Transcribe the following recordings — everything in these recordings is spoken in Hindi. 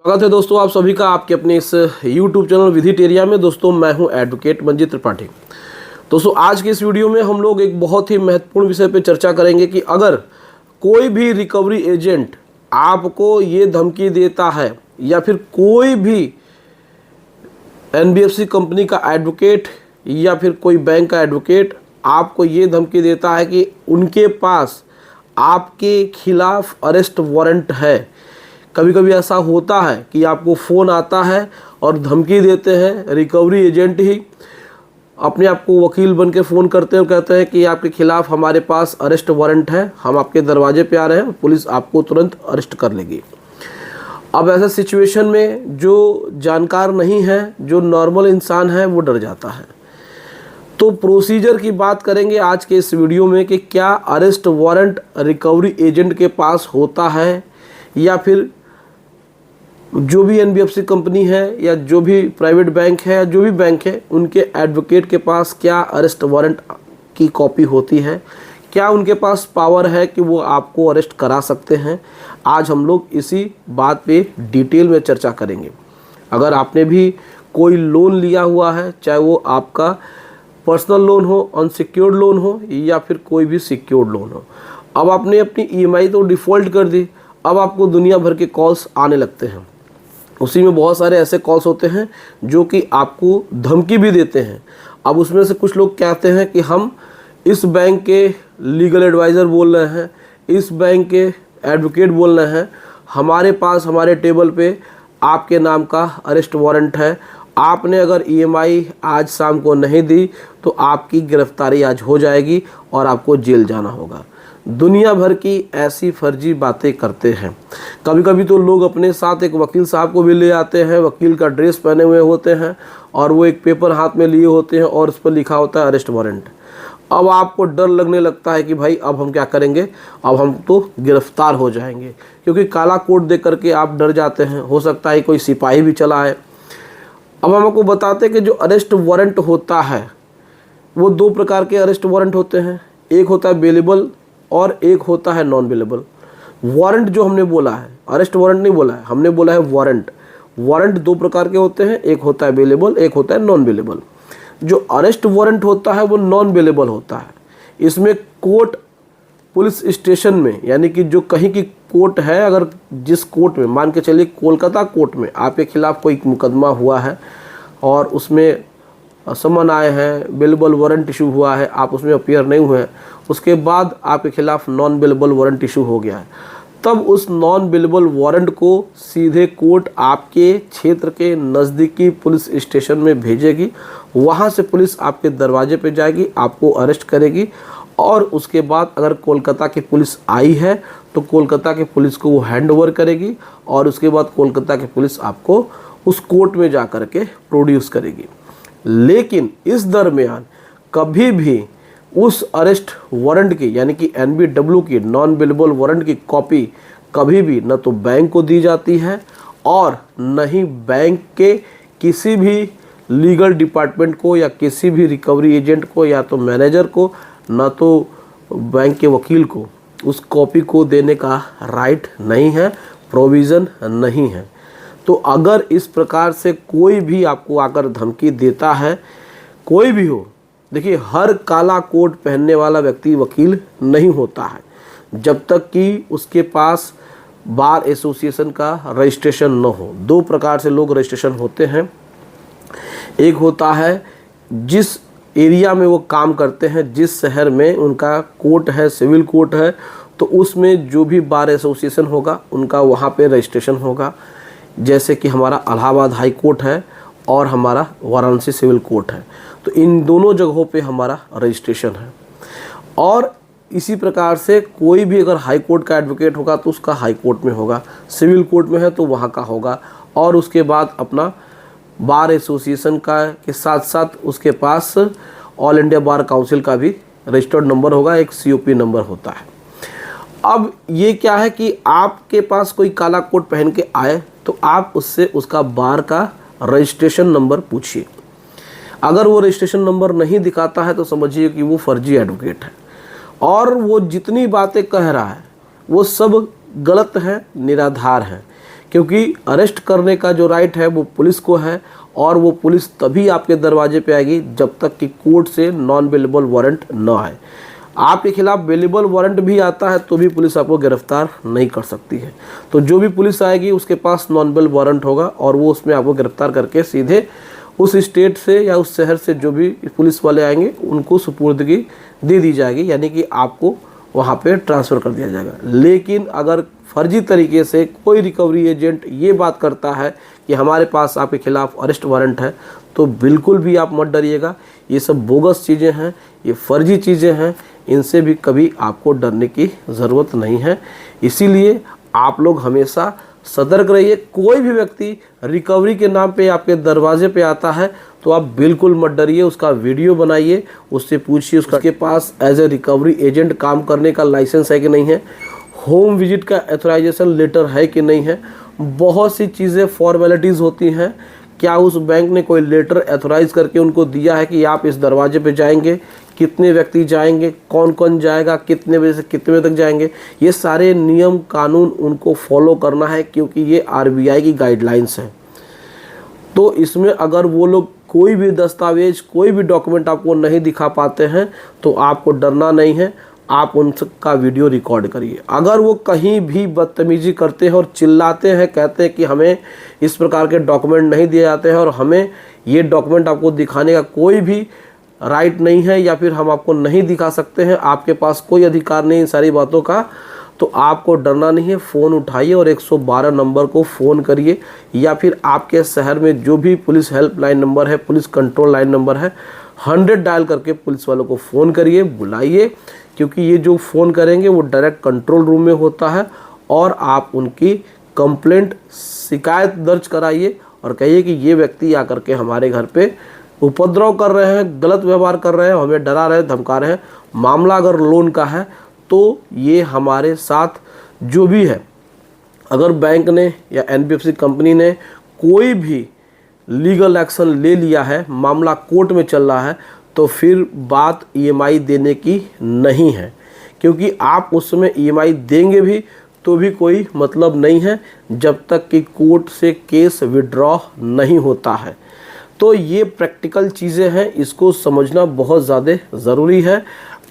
स्वागत है दोस्तों आप सभी का आपके अपने इस YouTube चैनल विधिटेरिया में। दोस्तों मैं हूं एडवोकेट मंजीत त्रिपाठी। दोस्तों आज के इस वीडियो में हम लोग एक बहुत ही महत्वपूर्ण विषय पर चर्चा करेंगे कि अगर कोई भी रिकवरी एजेंट आपको ये धमकी देता है या फिर कोई भी NBFC कंपनी का एडवोकेट या फिर कोई बैंक का एडवोकेट आपको ये धमकी देता है कि उनके पास आपके खिलाफ अरेस्ट वारंट है। कभी कभी ऐसा होता है कि आपको फ़ोन आता है और धमकी देते हैं, रिकवरी एजेंट ही अपने आप को वकील बन के फ़ोन करते हैं और कहते हैं कि आपके खिलाफ़ हमारे पास अरेस्ट वारंट है, हम आपके दरवाजे पे आ रहे हैं, पुलिस आपको तुरंत अरेस्ट कर लेगी। अब ऐसा सिचुएशन में जो जानकार नहीं है, जो नॉर्मल इंसान है, वो डर जाता है। तो प्रोसीजर की बात करेंगे आज के इस वीडियो में कि क्या अरेस्ट वारंट रिकवरी एजेंट के पास होता है या फिर जो भी NBFC कंपनी है या जो भी प्राइवेट बैंक है या जो भी बैंक है उनके एडवोकेट के पास क्या अरेस्ट वारंट की कॉपी होती है, क्या उनके पास पावर है कि वो आपको अरेस्ट करा सकते हैं। आज हम लोग इसी बात पे डिटेल में चर्चा करेंगे। अगर आपने भी कोई लोन लिया हुआ है, चाहे वो आपका पर्सनल लोन हो, अनसिक्योर्ड लोन हो या फिर कोई भी सिक्योर्ड लोन हो, अब आपने अपनी EMI तो डिफ़ॉल्ट कर दी, अब आपको दुनिया भर के कॉल्स आने लगते हैं। उसी में बहुत सारे ऐसे कॉल्स होते हैं जो कि आपको धमकी भी देते हैं। अब उसमें से कुछ लोग कहते हैं कि हम इस बैंक के लीगल एडवाइज़र बोल रहे हैं, इस बैंक के एडवोकेट बोल रहे हैं, हमारे पास हमारे टेबल पे आपके नाम का अरेस्ट वारंट है, आपने अगर EMI आज शाम को नहीं दी तो आपकी गिरफ्तारी आज हो जाएगी और आपको जेल जाना होगा। दुनिया भर की ऐसी फर्जी बातें करते हैं। कभी कभी तो लोग अपने साथ एक वकील साहब को भी ले आते हैं, वकील का ड्रेस पहने हुए होते हैं और वो एक पेपर हाथ में लिए होते हैं और उस पर लिखा होता है अरेस्ट वारंट। अब आपको डर लगने लगता है कि भाई अब हम क्या करेंगे, अब हम तो गिरफ्तार हो जाएंगे, क्योंकि काला कोट देख करके आप डर जाते हैं। हो सकता है कोई सिपाही भी चला है। अब हम आपको बताते हैं कि जो अरेस्ट वारंट होता है वो दो प्रकार के अरेस्ट वारंट होते हैं। एक होता है बेलेबल और एक होता है नॉन बेलेबल। वारंट जो हमने बोला है, अरेस्ट वारंट नहीं बोला है, हमने बोला है वारंट। वारंट दो प्रकार के होते हैं, एक होता है बेलेबल, एक होता है नॉन बेलेबल। जो अरेस्ट वारंट होता है वो नॉन बेलेबल होता है। इसमें कोर्ट पुलिस स्टेशन में, यानी कि जो कहीं की कोर्ट है, अगर जिस कोर्ट में, मान के चलिए कोलकाता कोर्ट में आपके खिलाफ़ कोई मुकदमा हुआ है और उसमें समन आए हैं, बेलेबल वारंट इशू हुआ है, आप उसमें अपीयर नहीं हुए हैं, उसके बाद आपके खिलाफ़ नॉन बेलेबल वारंट इशू हो गया है, तब उस नॉन बेलेबल वारंट को सीधे कोर्ट आपके क्षेत्र के नज़दीकी पुलिस स्टेशन में भेजेगी। वहाँ से पुलिस आपके दरवाजे पे जाएगी, आपको अरेस्ट करेगी और उसके बाद अगर कोलकाता की पुलिस आई है तो कोलकाता की पुलिस को वो हैंड ओवर करेगी और उसके बाद कोलकाता की पुलिस आपको उस कोर्ट में जा कर के प्रोड्यूस करेगी। लेकिन इस दरमियान कभी भी उस अरेस्ट वारंट की, यानी कि NBW की, नॉन बेलेबल वारंट की कॉपी कभी भी न तो बैंक को दी जाती है और न ही बैंक के किसी भी लीगल डिपार्टमेंट को या किसी भी रिकवरी एजेंट को या तो मैनेजर को, न तो बैंक के वकील को उस कॉपी को देने का राइट नहीं है, प्रोविज़न नहीं है। तो अगर इस प्रकार से कोई भी आपको आकर धमकी देता है, कोई भी हो, देखिए हर काला कोट पहनने वाला व्यक्ति वकील नहीं होता है जब तक कि उसके पास बार एसोसिएशन का रजिस्ट्रेशन न हो। दो प्रकार से लोग रजिस्ट्रेशन होते हैं। एक होता है जिस एरिया में वो काम करते हैं, जिस शहर में उनका कोर्ट है, सिविल कोर्ट है, तो उसमें जो भी बार एसोसिएशन होगा उनका वहाँ पे रजिस्ट्रेशन होगा। जैसे कि हमारा इलाहाबाद हाई कोर्ट है और हमारा वाराणसी सिविल कोर्ट है, तो इन दोनों जगहों पे हमारा रजिस्ट्रेशन है। और इसी प्रकार से कोई भी अगर हाई कोर्ट का एडवोकेट होगा तो उसका हाई कोर्ट में होगा, सिविल कोर्ट में है तो वहाँ का होगा, और उसके बाद अपना बार एसोसिएशन का के साथ साथ उसके पास ऑल इंडिया बार काउंसिल का भी रजिस्टर्ड नंबर होगा, एक COP नंबर होता है। अब ये क्या है कि आपके पास कोई काला कोट पहन के आए तो आप उससे उसका बार का रजिस्ट्रेशन नंबर पूछिए। अगर वो रजिस्ट्रेशन नंबर नहीं दिखाता है तो समझिए कि वो फर्जी एडवोकेट है और वो जितनी बातें कह रहा है वो सब गलत है, निराधार है। क्योंकि अरेस्ट करने का जो राइट है वो पुलिस को है, और वो पुलिस तभी आपके दरवाजे पे आएगी जब तक कि कोर्ट से नॉन बेलेबल वारंट न आए। आपके खिलाफ बेलेबल वारंट भी आता है तो भी पुलिस आपको गिरफ्तार नहीं कर सकती है। तो जो भी पुलिस आएगी उसके पास नॉन बेल वारंट होगा और वो उसमें आपको गिरफ्तार करके सीधे उस स्टेट से या उस शहर से जो भी पुलिस वाले आएंगे उनको सुपुर्दगी दे दी जाएगी, यानी कि आपको वहाँ पे ट्रांसफ़र कर दिया जाएगा। लेकिन अगर फर्जी तरीके से कोई रिकवरी एजेंट ये बात करता है कि हमारे पास आपके खिलाफ अरेस्ट वारंट है, तो बिल्कुल भी आप मत डरिएगा। ये सब बोगस चीज़ें हैं, ये फर्जी चीज़ें हैं, इनसे भी कभी आपको डरने की ज़रूरत नहीं है। इसीलिए आप लोग हमेशा सतर्क रहिए। कोई भी व्यक्ति रिकवरी के नाम पे आपके दरवाजे पे आता है तो आप बिल्कुल मत डरिए, उसका वीडियो बनाइए, उससे पूछिए उसके पास एज ए रिकवरी एजेंट काम करने का लाइसेंस है कि नहीं है, होम विजिट का ऑथराइजेशन लेटर है कि नहीं है। बहुत सी चीज़ें फॉर्मेलिटीज़ होती हैं। क्या उस बैंक ने कोई लेटर ऑथराइज करके उनको दिया है कि आप इस दरवाजे पे जाएंगे, कितने व्यक्ति जाएंगे, कौन कौन जाएगा, कितने बजे से कितने बजे तक जाएंगे, ये सारे नियम कानून उनको फॉलो करना है, क्योंकि ये आरबीआई की गाइडलाइंस है। तो इसमें अगर वो लोग कोई भी दस्तावेज, कोई भी डॉक्यूमेंट आपको नहीं दिखा पाते हैं तो आपको डरना नहीं है, आप उनका वीडियो रिकॉर्ड करिए। अगर वो कहीं भी बदतमीजी करते हैं और चिल्लाते हैं, कहते हैं कि हमें इस प्रकार के डॉक्यूमेंट नहीं दिए जाते हैं और हमें ये डॉक्यूमेंट आपको दिखाने का कोई भी राइट नहीं है, या फिर हम आपको नहीं दिखा सकते हैं, आपके पास कोई अधिकार नहीं इन सारी बातों का, तो आपको डरना नहीं है। फ़ोन उठाइए और 112 नंबर को फ़ोन करिए, या फिर आपके शहर में जो भी पुलिस हेल्पलाइन नंबर है, पुलिस कंट्रोल लाइन नंबर है, 100 डायल करके पुलिस वालों को फ़ोन करिए, बुलाइए, क्योंकि ये जो फ़ोन करेंगे वो डायरेक्ट कंट्रोल रूम में होता है। और आप उनकी कंप्लेंट, शिकायत दर्ज कराइए और कहिए कि ये व्यक्ति आकर के हमारे घर पे उपद्रव कर रहे हैं, गलत व्यवहार कर रहे हैं, हमें डरा रहे हैं, धमका रहे हैं। मामला अगर लोन का है तो ये हमारे साथ जो भी है, अगर बैंक ने या एनबीएफसी कंपनी ने कोई भी लीगल एक्शन ले लिया है, मामला कोर्ट में चल रहा है, तो फिर बात ईएमआई देने की नहीं है, क्योंकि आप उस समय ईएमआई देंगे भी तो भी कोई मतलब नहीं है जब तक कि कोर्ट से केस विड्रॉ नहीं होता है। तो ये प्रैक्टिकल चीज़ें हैं, इसको समझना बहुत ज़्यादा ज़रूरी है।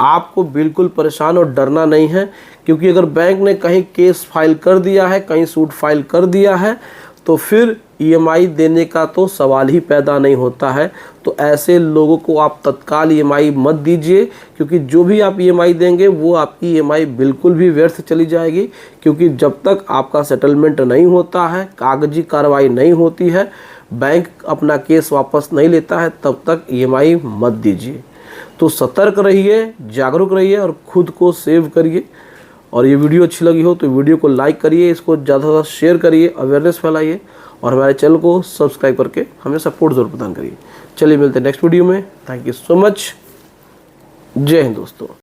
आपको बिल्कुल परेशान और डरना नहीं है, क्योंकि अगर बैंक ने कहीं केस फाइल कर दिया है, कहीं सूट फाइल कर दिया है, तो फिर ईएमआई देने का तो सवाल ही पैदा नहीं होता है। तो ऐसे लोगों को आप तत्काल ईएमआई मत दीजिए, क्योंकि जो भी आप ईएमआई देंगे वो आपकी ईएमआई बिल्कुल भी व्यर्थ चली जाएगी, क्योंकि जब तक आपका सेटलमेंट नहीं होता है, कागजी कार्रवाई नहीं होती है, बैंक अपना केस वापस नहीं लेता है, तब तक ईएमआई मत दीजिए। तो सतर्क रहिए, जागरूक रहिए और ख़ुद को सेव करिए। और ये वीडियो अच्छी लगी हो तो वीडियो को लाइक करिए, इसको ज़्यादा से ज़्यादा शेयर करिए, अवेयरनेस फैलाइए और हमारे चैनल को सब्सक्राइब करके हमें सपोर्ट ज़रूर प्रदान करिए। चलिए मिलते हैं नेक्स्ट वीडियो में। Thank you so much. जय हिंद दोस्तों।